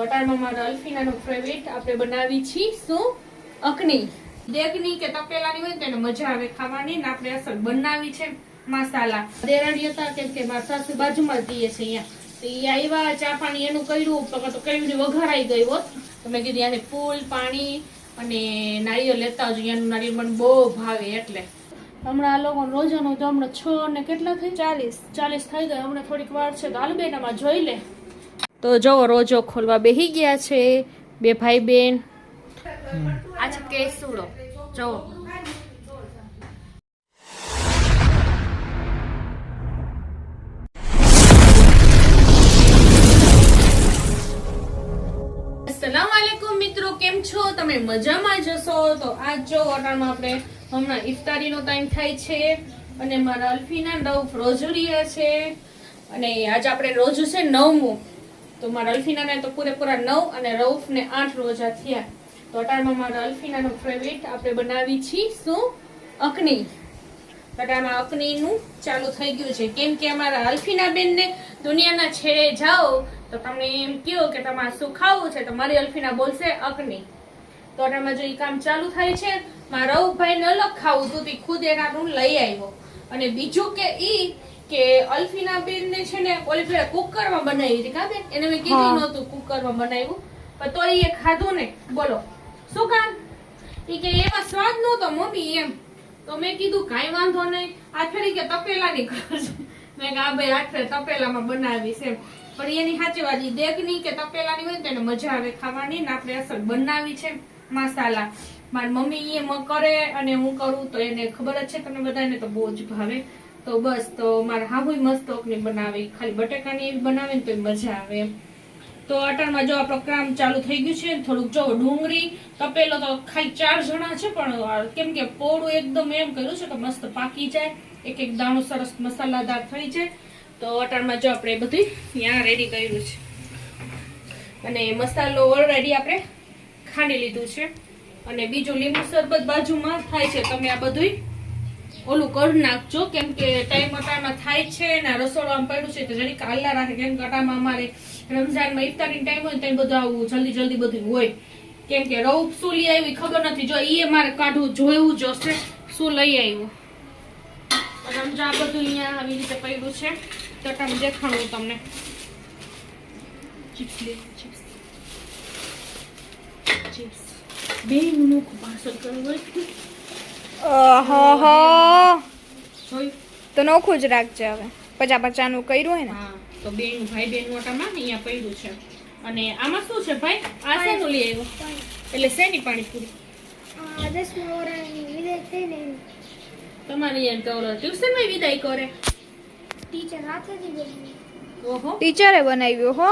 તો અટાણમાં મારા અલ્ફીનાનો ફેવરિટ આપણે બનાવી છીએ શું અકની દેગની કે તપેલાની હોય ને તેને મજા આવે ખાવાની ને આપણે અસલ બનાવી છે મસાલા દેરાણી હતા કેમ કે મારા સાસુ બાજુમાં દઈએ છે અહીંયા તો એ આવ્યા ચા પાણી એનું કર્યું તો કયું વઘારાઈ ગઈ હોત તો મેં કીધું યાને ફૂલ પાણી અને નારિયેળ લેતા આવજો અહીંયાનું નારિયેળ મને બહુ ભાવે એટલે હમણાં આ લોકો રોજાનું તો હમણાં 6 ને કેટલા થઈ 40 થઈ ગયા હમણાં થોડીક વાર છે તો આલબેનામાં જોઈ લે તો જો રોજો ખોલવા બેહી ગયા છે બે ભાઈ બેન આ છે કેસુડો જો अस्सलामुअलैकुम મિત્રો કેમ છો તમે મજામાં જશો તો આજ જો હોટલમાં આપણે હમણાં ઇફતારીનો ટાઈમ થાય છે અને મારા અલ્ફીના નવ રોજુરિયા છે અને આજ આપણે રોજુ છે 9મું તો મારા અલ્ફીનાને તો પૂરેપૂરા 9 અને રઉફને 8 રોજા થયા તો અટાણમાં મારા અલ્ફીનાનો ફેવરિટ આપણે બનાવી છીએ શું અકની અટાણમાં અકનીનું ચાલુ થઈ ગયું છે કેમ કે અમારા અલ્ફીના બેનને દુનિયાના છેડે જાઓ તો તમને એમ કહો કે તમારે શું ખાવું છે તો મારી અલ્ફીના બોલશે અકની તો અટાણમાં જો એ કામ ચાલુ થાય છે મારા રઉફભાઈને અલગ ખાવું હતું તે ખુદ એના રૂમ લઈ આવ્યો અને બીજું કે ઈ કે અલ્ફીના બેન ને છે ને ઓલી પેલા કુકરમાં બનાવી હતી કા બેન એને મેં કીધું નહોતું કુકરમાં બનાવ્યું પણ તો એ ખાધું ને બોલો શું કામ ઈ કે એમાં સ્વાદ નહોતો મમ્મી એમ તો મેં કીધું કાંઈ વાંધો નહીં આ ફેરી કે તપેલાની કરજો મેં કે આ ભાઈ આ ફેર તપેલામાં બનાવીશ એમ પણ એની સાચી વાત દેગની કે તપેલાની હોય ને તેને મજા આવે ખાવાની ને આપણે અસલ બનાવી છે મસાલા મારી મમ્મી એમ કરે અને હું કરું તો એને ખબર જ છે તમને બધાને તો બહુ જ ભાવે તો બસ તો મારા હાહુય મસ્ત ઓકની બનાવી ખાલી બટેકાની એવી બનાવે ને તો મજા આવે તો અટાણમાં જો આપણો કામ ચાલુ થઈ ગયું છે થોડુંક જો ડુંગળી તપેલો તો ખાલી 4 જણા છે પણ કેમ કે પોળું એકદમ એમ કર્યું છે કે મસ્ત પાકી જાય એક એક દાણો સરસ મસાલાદાર થઈ જાય તો અટાણમાં જો આપણે બધું ત્યાં રેડી કર્યું છે અને મસાલો ઓલરેડી આપણે ખાંડી લીધું છે અને બીજું લીંબુ શરબત બાજુમાં થાય છે તમે આ બધું ઓલું કરી નાખજો કેમ કે ટાઈમ અટામાં થાય છે ને રસોડું આમ પડ્યું છે તો જરી કાલા રાખે કેમ કે અટામાં અમારે રમઝાનમાં ઇફતારી ટાઈમ હોય ને બધું આવું જલ્દી બધું હોય કેમ કે રઉફ શું લઈ આવી ખબર નથી જો એ મારે કાઢવું જોયું જોશે શું લઈ આવ્યું રમઝાન બધું અહીંયા આવી રીતે પડ્યું છે તો તમે દેખાડું તમને ચિપ્સ બે નું પાર્સલ કરવું તો નોખું જ રાખજે હવે 50 નું કર્યું હોય ને હા તો બેન ભાઈ બેન મોટામાં અહીંયા પડ્યું છે અને આમાં શું છે ભાઈ આ શેનું લઈ આવ્યો એટલે શેની પાણીપુરી તમારી યાર તો ટ્યુશન માં વિદાય કરે ટીચર હાથેથી બોલી ઓહો ટીચરે બનાવ્યું હો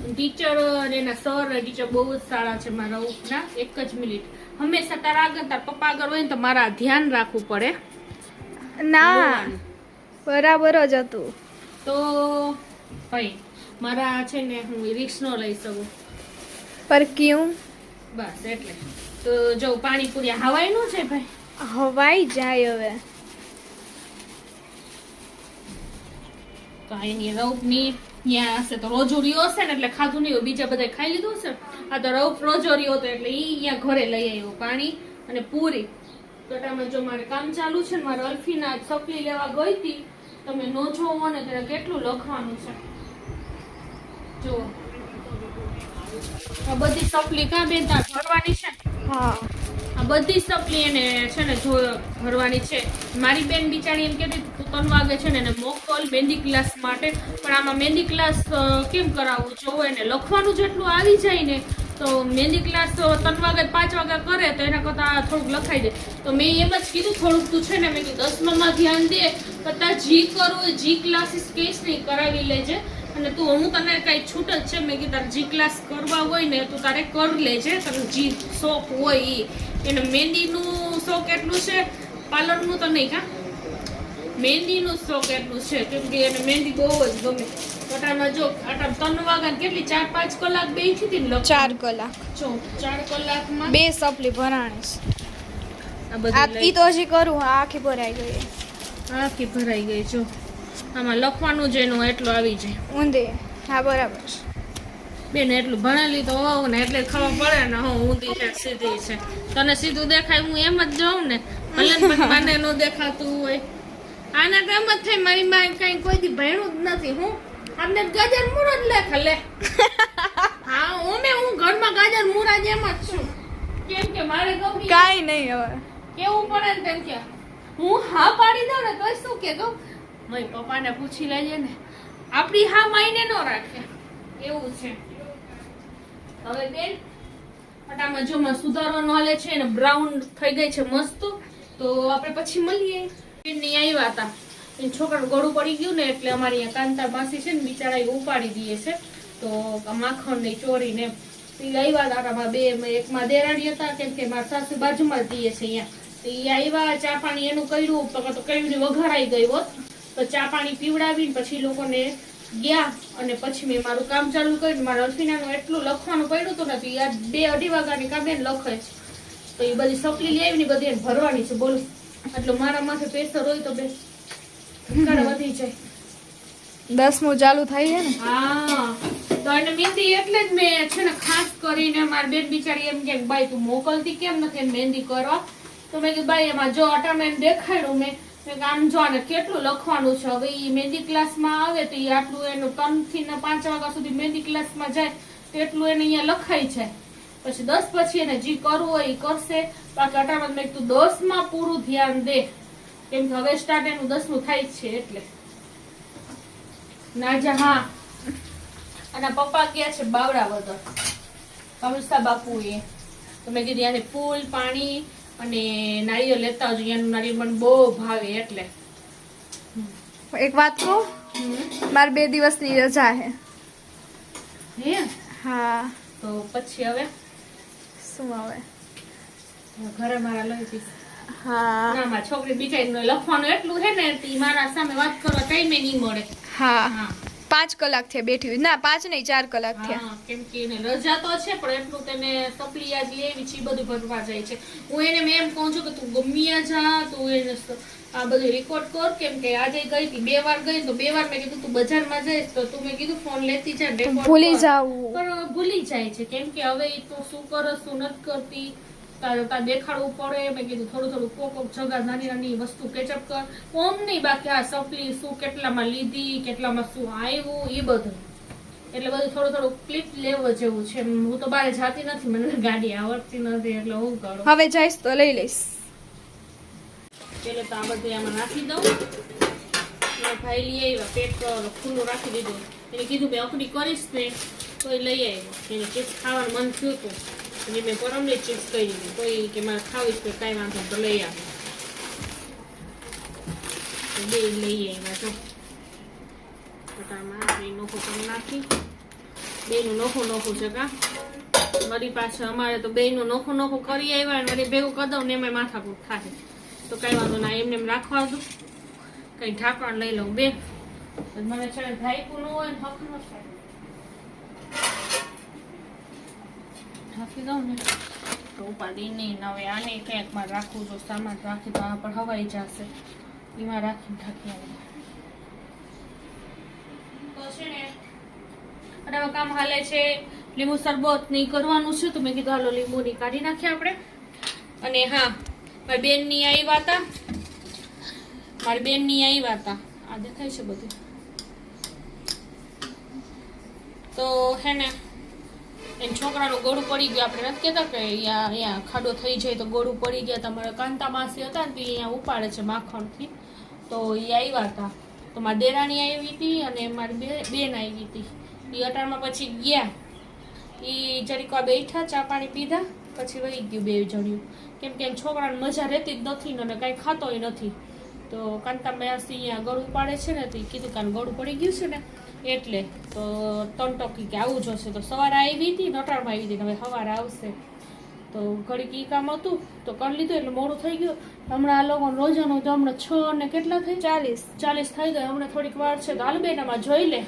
ટીચર એના સર ટીચર બહુ જ સારા છે મારા ઉપના એક જ મિનિટ હંમેશા તારા આગળ તાર પપ્પા આગળ હોય ને તો મારા ધ્યાન રાખવું પડે ના બરાબર જ હતું તો ભાઈ મારા છે ને હું રિક્સ ન લઈ શકું પર ક્યું બસ એટલે તો જો પાણીપુરી હવાઈ નું છે ભાઈ હવાઈ જાય હવે કાંઈ નહીં રઉફની ત્યાં હશે તો રોજોરીઓ હશે ને એટલે ખાધું નહીં હોય બીજા બધા ખાઈ લીધું હશે આ તો રઉફ રોજોરીઓ હતો એટલે ઈ અહીંયા ઘરે લઈ આવ્યો પાણી અને પૂરી કટામાં જો મારે કામ ચાલુ છે ને મારે અલ્ફીના સપલી લેવા ગઈ હતી તમે નો જોવો ને ત્યારે કેટલું લખવાનું છે જો આ બધી સપલી કાં બેન ત્યાં ભરવાની છે હા આ બધી સપલી એને છે ને ભરવાની છે મારી બેન બિચારી એમ કહેતી તું 3 વાગે છે ને એને મોકલ મહેંદી ક્લાસ માટે પણ આમાં મહેંદી ક્લાસ કેમ કરાવવું જોવે ને લખવાનું જેટલું આવી જાય ને તો મહેંદી ક્લાસ 3 વાગે 5 વાગે કરે તો એના કરતાં થોડુંક લખાઈ દે તો મેં એમ જ કીધું થોડુંક તું છે ને મેં કીધું 10માં ધ્યાન દે કરતાં જી કરવું જી ક્લાસીસ કેસ નહીં કરાવી લેજે અને તું હું તને કઈ છૂટ જ છે મેં કીધું જી ક્લાસ કરવા હોય ને તું તારે કરી લેજે તને જી શોખ હોય ઈ એને મહેંદીનું શોખ એટલું છે પાર્લરનું તો નહીં કા મહેંદીનું શોખ એટલું છે કેમ કે એને મહેંદી બહુ જ ગમે કટામાં જો આટા 3 વાગ્યા કેટલી 4-5 કલાક બેઠી હતી ને 4 કલાક જો 4 કલાકમાં 2 સપલી ભરાણી આ આ બધું ઈ તો હજી કરું હા આખી ભરાઈ ગઈ આખી ભરાઈ ગઈ જો આમાં લખવાનું જ એનું એટલું આવી જાય ઊંધે હા બરાબર બેન એટલું ભણેલી તો હોઉં ને એટલે ખબર પડે ને હું ઊંધી છે સીધી છે. તને સીધું દેખાય હું એમ જ જોઉં ને ભલે ને પછી મને ન દેખાતું હોય. આને તો એમ જ થાય મારી માં કઈ કોઈ દી ભણ્યું જ નથી. હું આમને ગાજર મૂળો જ લેખ લે. હા હું ઘરમાં ગાજર મૂળા જેમ જ છું. કેમ કે મારે ગમી કાઈ નહીં હવે કેવું પડે ને તેમ કે હું હા પાડી દઉં ને તો શું કે કહું મારી પપ્પાને પૂછી લેજે ને આપણી હા માઈને ન રાખે એવું છે. હવે બેન ફટામાં જો માં સુધારવાનો હાલે છે ને બ્રાઉન થઈ ગઈ છે મસ્ત. તો આપણે પછી મળીએ. બેનની આવ્યા હતા એ છોકરાનું ગળું પડી ગયું ને એટલે અમારી અહીંયા કાંતા માસી છે ને બિચારા એ ઉપાડી દઈએ છે. તો માખણ ને ચોરીને આવ્યા હતા બે એકમાં દેરાણી હતા કેમ કે મારા સાસુ બાજુમાં જ દઈએ છે અહીંયા. એ આવ્યા ચા પાણી એનું કર્યું તો કયું વઘારાઈ ગઈ હોત તો ચા પાણી પીવડાવીને પછી લોકોને ગયા અને પછી મેં મારું કામ ચાલુ કર્યું. મારા અલ્ફીનાનું એટલું લખવાનું પડ્યું હતું નથી યાર 2-2.5 વાગ્યાની કામે લખે છે. તો એ બધી સપલી લઈ આવીને બધી એને ભરવાની છે બોલું. એટલે મારા માથે પ્રેશર હોય તો બે વધી જાય. 10મું ચાલુ થાય છે ને. હા તો એને મહેંદી એટલે જ મેં છે ને ખાસ કરીને મારી બેન બિચારી એમ કે બાઈ તું મોકલતી કેમ નથી મહેંદી કરવા. તો મેં કીધું બાઈ એમાં જો અટામેન્ટ દેખાડ્યું મેં આમ જો ને કેટલું લખવાનું છે. હવે એ મહેંદી ક્લાસમાં આવે તો એ આટલું એનું 3 થી 5 વાગ્યા સુધી મહેંદી ક્લાસમાં જાય તેટલું એને અહીંયા લખાય છે. પછી 10 પછી એને જે કરવું હોય એ કરશે. બાકી અટામેન્ટ મેં તું 10 માં પૂરું ધ્યાન દે કેમ કે હવે સ્ટાર્ટ એનું 10મું થાય જ છે એટલે નાજા. હા અને પપ્પા ગયા છે બાવડા વગર કમલસા બાપુ એ. તો મેં કીધું યાને ફૂલ પાણી અને નાળિયેર લેતા આવજો. એનું નાળિયેર મને બહુ ભાવે એટલે. એક વાત કહું મારે 2 દિવસની રજા છે. હે હા તો પછી હવે શું આવે ઘરે મારા લઈ જઈશ. હા ના મારી છોકરી બિચારી લખવાનું એટલું છે ને તે મારા સામે વાત કરવા ટાઈમે નહીં મળે. હા હા 5 કલાક થયા બેઠી હોય. ના 5 નહીં 4 કલાક થયા. હા કેમ કે એને રજા તો છે પણ એટલું તેને સપ્લી આજ લેવી છે બધું ભરવા જાય છે. હું એને મેં એમ કહું છું કે તું ગમ્યા જા તું એને આ બધું રેકોર્ડ કર કેમ કે આજે ગઈ હતી 2 વાર ગઈ તો 2 વાર મેં કીધું તું બજારમાં જઈશ તો તું મેં કીધું ફોન લેતી જા રેકોર્ડ ભૂલી જાવું પણ ભૂલી જાય છે કેમ કે હવે એ તો શું કરે શું નથી કરતી તારે દેખાડવું પડે. મેં કીધું થોડું કોક જગા નાની વસ્તુ કેચઅપ કર ઓમ નહીં બાકી આ સપ્લી શું કેટલામાં લીધી કેટલામાં શું આવ્યું એ બધું એટલે બધું થોડું ક્લિપ લેવો જેવું છે. હું તો બહાર જાતી નથી મને ગાડી આવડતી નથી એટલે હું કરું. હવે જઈશ તો લઈ લઈશ. પેલે તો આ બધું આમાં નાખી દઉં. ભાઈ લઈ આવ્યા પેટ ખુલ્લું રાખી દીધું. એને કીધું કે અકડી કરીશ ને તો એ લઈ આવ્યો. એને ચિપ્સ ખાવાનું મન થયું હતું અને મેં પરમની ચિપ્સ કહી દીધી તો એ કે મારે ખાવીશ તો કાંઈ વાંધો તો લઈ આવે. બે લઈ આવ્યા જો બટામાં બે નોખું કરી નાખી. બેનું નોખું છે કા વળી પાછળ અમારે તો બેનું નોખું કરી આવ્યા અને વળી ભેગું કરી દઉં ને એમાં માથાકૂટ થાય તો કઈ વાંધો ના એમને એમ રાખવા દઉં. કઈ ઢાંકણ લઈ લઉં બે મને છે ને ઢાંકું ન હોય ને હક ન થાય ઢાંકી દઉં ને તો ઉપાડી નહીં. હવે આને ક્યાંક માં રાખવું જો સામાન રાખી તો આના પર હવાઈ જશે એમાં રાખીને ઢાંકી આવી તો છે ને બરાબર કામ હાલે છે. લીંબુ શરબત નહીં કરવાનું છે તો મેં કીધું હાલો લીંબુની કાઢી નાખીએ આપણે. અને હા મારી બેનની આવ્યા હતા આ દેખાય છે બધું તો હે ને એને છોકરાનું ગળું પડી ગયું. આપણે નથી કહેતા કે અહીંયા ખાડો થઈ જાય તો ગળું પડી ગયા. તમારા કાંતા માસી હતા ને તો અહીંયા ઉપાડે છે માખણથી તો એ આવ્યા હતા. તો મારી દેરાણી આવી હતી અને મારી બેન આવી હતી. એ અટાણમાં પછી ગયા એ જરીક બેઠા ચા પાણી પીધા પછી વહી ગયું 2 જણ્યું કેમ કે એમ છોકરાને મજા રહેતી જ નથી ને કાંઈ ખાતોય નથી. તો કાંતા માસી અહીંયા ગળું પાડે છે ને તો એ કીધું કાન ગળું પડી ગયું છે ને એટલે તો ટંટકી કે આવું જોશે. તો સવારે આવી હતી નટાળમાં આવી હતી હવે સવારે આવશે તો ઘડીક ઈ કામ હતું તો કરી લીધું એટલે મોડું થઈ ગયું. હમણાં આ લોકો રોજાનું તો હમણાં 6 ને કેટલા થઈ 40 થઈ ગયા. હમણાં થોડીક વાર છે તો હાલ બેનામાં જોઈ લે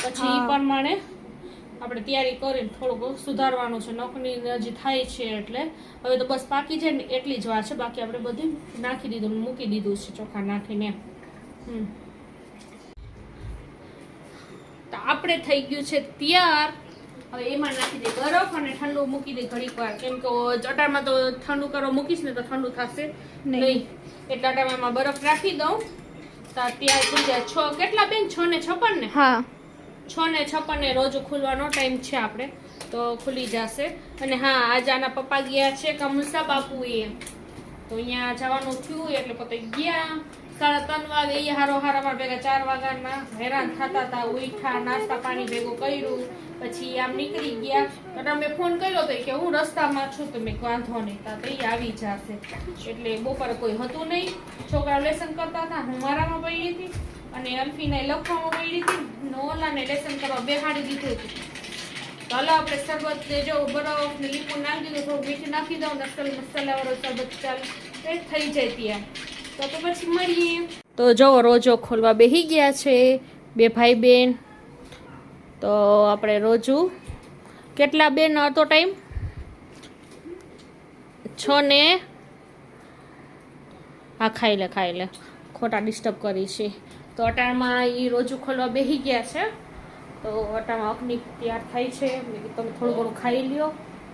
પછી એ પ્રમાણે આપણે તૈયારી કરીને થોડુંક સુધારવાનું છે. નોકરી હજી થાય છે એટલે હવે તો બસ પાકી જાય ને એટલી જ વાર છે. બાકી આપણે બધું નાખી દીધું મૂકી દીધું છે ચોખા નાખીને. તો આપણે થઈ ગયું છે તૈયાર હવે એમાં નાખી દે બરફ અને ઠંડુ મૂકી દે ઘડીક વાર, કેમ કે ચટામાં તો ઠંડુ કરવા મૂકીશ ને તો ઠંડુ થશે નહીં, એટલે અટામાં બરફ રાખી દઉં. ત્યાં થઈ જાય 6 કેટલા બેન 6:56 ને? હા 6:56 ને રોજ ખુલવાનો ટાઈમ છે આપણે, તો ખુલી જશે. અને હા, આજે આના પપ્પા ગયા છે કમસા બાપુએ, તો અહીંયા જવાનું થયું એટલે પોતે ગયા 3:30 વાગે. એ હારો હારામાં ભેગા 4 વાગ્યાના હેરાન થતા હતા, ઉઠા નાસ્તા પાણી ભેગું કર્યું, પછી આમ નીકળી ગયા. અને મેં ફોન કર્યો હતો કે હું રસ્તામાં છું, તો મેં વાંધો નહીં, તો એ આવી જશે. એટલે બપોરે કોઈ હતું નહીં, છોકરાઓ લેસન કરતા હતા, હું મારામાં પડી હતી અને અલ્ફીને લખવામાં પડી હતી, નોલાને લેસન કરવા બેહાડી દીધું હતું. તો હાલો આપણે શરબત ને જો બરફ ને લીંબુ નાખી દીધું, થોડું મીઠું નાખી દઉં, મસાલાવાળો શરબત ચાલ એ થઈ જાય ત્યાં. તો પછી મળીએ. તો જો રોજો ખોલવા બેસી ગયા છે 2 ભાઈ બેન. તો આપણે રોજુ કેટલા બેન હતો ટાઈમ 6 ને હા ખાઈ લે ખોટા ડિસ્ટર્બ કરી છે. તો અટાણમાં એ રોજુ ખોલવા બેસી ગયા છે. તો અટાણમાં અગ્નિ તૈયાર થાય છે. મેં કીધું તમે થોડું ઘણું ખાઈ લ્યો,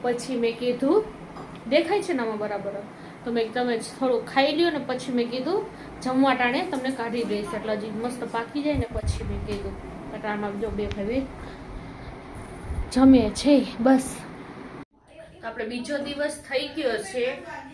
પછી મેં કીધું દેખાય છે ને આમાં બરાબર, તો મેં તમે થોડું ખાઈ લ્યો ને પછી મેં કીધું જમવા ટાણે તમને કાઢી દઈશ, એટલે હજી મસ્ત પાકી જાય ને પછી મેં કીધું. અટાણમાં જો 2 ભાઈ જમે છે બસ. તો આપણે બીજો દિવસ થઈ ગયો છે.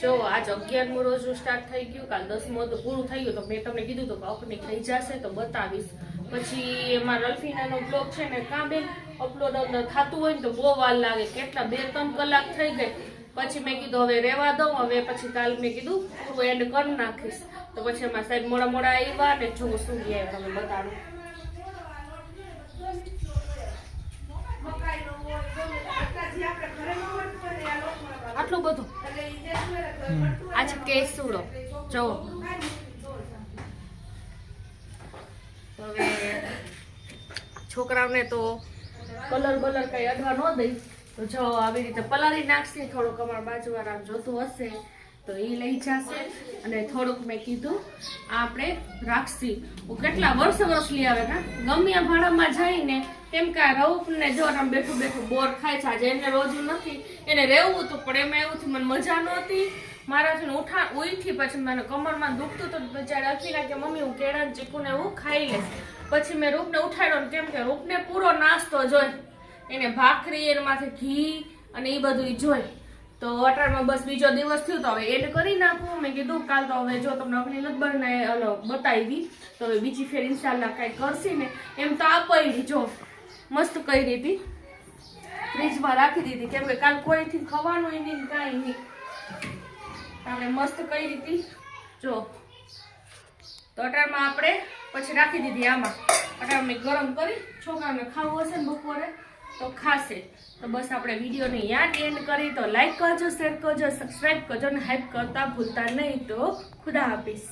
જો આજ 11મો રોજ સ્ટાર્ટ થઈ ગયું, કાલ 10મો તો પૂરું થઈ ગયું. તો મેં તમને કીધું તો અપની થઈ જશે તો બતાવીશ. પછી એમાં રલ્ફીનાનો બ્લોગ છે ને કાં બેન અપલોડ થતું હોય ને તો બહુ વાર લાગે, કેટલા 2-3 કલાક થઈ ગઈ. પછી મેં કીધું હવે રહેવા દઉં, હવે પછી કાલ મેં કીધું પૂરું એન્ડ કરી નાખીશ. તો પછી એમાં સાહેબ મોડા આવ્યા ને જો શું ગયા તમે બતાડું. આટલું બધું આ છે કેસુડો જો. હવે છોકરાઓને તો કલર બલર કઈ અડવા ન દઈ, તો જો આવી રીતે પલાળી નાખશે. થોડુંક અમારા બાજુવાળા જોતું હશે તો એ લઈ જશે. અને થોડુંક મેં કીધું આપણે રાખશી. કેટલા વર્ષ લઈ આવે ને ગમે આ ભાડામાં જઈને, કેમ કે આ રઉફ ને જો આમ બેઠું બોર ખાય છે. આજે એને રોજ નથી, એને રહેવું હતું પણ એમાં એવું થયું મને મજા નહોતી મારાથી ઉઠી. પછી મને કમરમાં દુખતું તો બચારા અલ્ફીના કે મમ્મી હું કેળા ચીકુ ને એવું ખાઈ લઈશ. પછી મેં રૂપને ઉઠાડ્યો, કેમ કે રૂપને પૂરો નાસ્તો જોઈ, એને ભાખરી એમાંથી ઘી અને એ બધું જોઈ. તો અટાણમાં બસ બીજો દિવસ થયો તો હવે એડ કરી નાખું. મેં કીધું કાલ તો હવે જો તમને અગ્નિ લગભગ બતાવી તો હવે બીજી ફેર ઇન્શાલ્લાહ કાંઈ કરશે ને. એમ તો આ પડી જો મસ્ત કરી હતી, ફ્રીજમાં રાખી દીધી, કેમ કે કાલ કોઈથી ખવાનું નહીં કાંઈ નહીં. આપણે મસ્ત કરી હતી જો. તો અટાણમાં આપણે પછી રાખી દીધી આમાં. અટાણ મેં ગરમ કરી છોકરાને ખાવું હશે ને બપોરે તો ખાશે. તો બસ આપણે વિડીયોને યાદ એન્ડ કરી. તો લાઈક કરજો, શેર કરજો, સબસ્ક્રાઈબ કરજો અને હાઈપ કરતા ભૂલતા નહીં. તો ખુદા હાફિઝ.